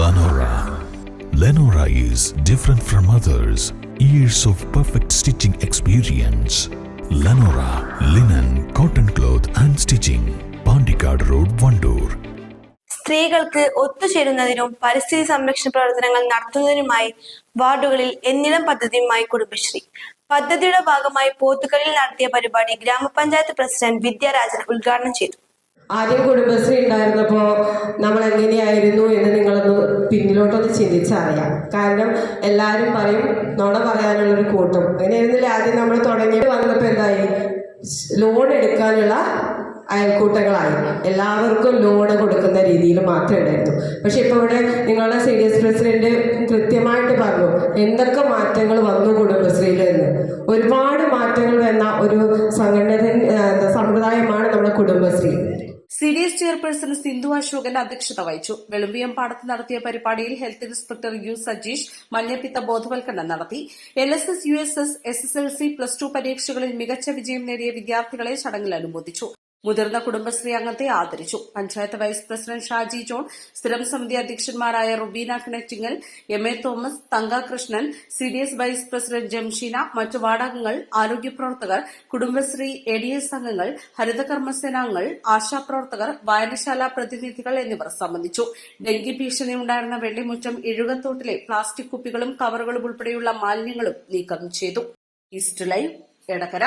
Lenora. Lenora is different from others. Years of perfect stitching experience. Lenora linen, cotton cloth and stitching. Pandikad Road, Vandoor. സ്ത്രീകൾക്ക് ഒത്തുചേരുന്നതിനും പരിസ്ഥിതി സംരക്ഷണ പ്രവർത്തനങ്ങൾ നടത്തുന്നതിനുമായി വാർഡുകളിൽ എന്നിടം പദ്ധതിയുമായി കുടുംബശ്രീ. പദ്ധതിയുടെ ഭാഗമായി പോത്തുകലിൽ നടത്തിയ പരിപാടി ഗ്രാമപഞ്ചായത്ത് പ്രസിഡന്റ് വിദ്യാരാജൻ ഉദ്ഘാടനം ചെയ്തു. ആദ്യം കുടുംബശ്രീ ഉണ്ടായിരുന്നപ്പോ നമ്മൾ എങ്ങനെയായിരുന്നു എന്ന് നിങ്ങളൊന്ന് പിന്നിലോട്ടൊന്ന് ചിന്തിച്ചറിയാം. കാരണം എല്ലാവരും പറയും നോണ പറയാനുള്ളൊരു കൂട്ടം അങ്ങനെയായിരുന്നില്ല. ആദ്യം നമ്മൾ തുടങ്ങി വന്നപ്പോൾ എന്തായി, ലോൺ എടുക്കാനുള്ള അയൽക്കൂട്ടങ്ങളായി. എല്ലാവർക്കും ലോണ് കൊടുക്കുന്ന രീതിയിൽ മാത്രമേ ഉണ്ടായിരുന്നു. പക്ഷെ ഇപ്പോൾ ഇവിടെ നിങ്ങളുടെ CDS പ്രസിഡന്റ് കൃത്യമായിട്ട് പറഞ്ഞു എന്തൊക്കെ മാറ്റങ്ങൾ വന്നു കുടുംബശ്രീയിൽ എന്ന്. ഒരുപാട് മാറ്റങ്ങൾ വന്ന ഒരു സമ്പ്രദായമാണ് നമ്മുടെ കുടുംബശ്രീ. CDS ചെയർപേഴ്സൺ സിന്ധു അശോകൻ അധ്യക്ഷത വഹിച്ചു. വെളുമ്പിയം പാടത്ത് നടത്തിയ പരിപാടിയിൽ ഹെൽത്ത് ഇൻസ്പെക്ടർ U സജീഷ് മഞ്ഞപ്പിത്ത ബോധവൽക്കരണം നടത്തി. LSS, USS, SSLC, +2 പരീക്ഷകളിൽ മികച്ച വിജയം നേടിയ വിദ്യാർത്ഥികളെ ചടങ്ങിൽ അനുമോദിച്ചു. മുതിർന്ന കുടുംബശ്രീ അംഗത്തെ ആദരിച്ചു. പഞ്ചായത്ത് വൈസ് പ്രസിഡന്റ് ഷാജി ജോൺ, സ്ഥിരം സമിതി അധ്യക്ഷന്മാരായ Rubeena Kinattingal, MA Thomas, Thanka Krishnan, CDS vice president Jamsheena, മറ്റു വാർഡംഗങ്ങൾ, ആരോഗ്യപ്രവർത്തകർ, കുടുംബശ്രീ ADS അംഗങ്ങൾ, ഹരിതകർമ്മസേനാംഗങ്ങൾ, ആശാപ്രവർത്തകർ, വായനശാല പ്രതിനിധികൾ എന്നിവർ സംബന്ധിച്ചു. ഡെങ്കി ഭീഷണി ഉണ്ടായിരുന്ന വെള്ളിമുറ്റം ഇഴുകത്തോട്ടിലെ പ്ലാസ്റ്റിക് കുപ്പികളും കവറുകളും ഉൾപ്പെടെയുള്ള മാലിന്യങ്ങളും നീക്കം ചെയ്തു. East live, Edakkara.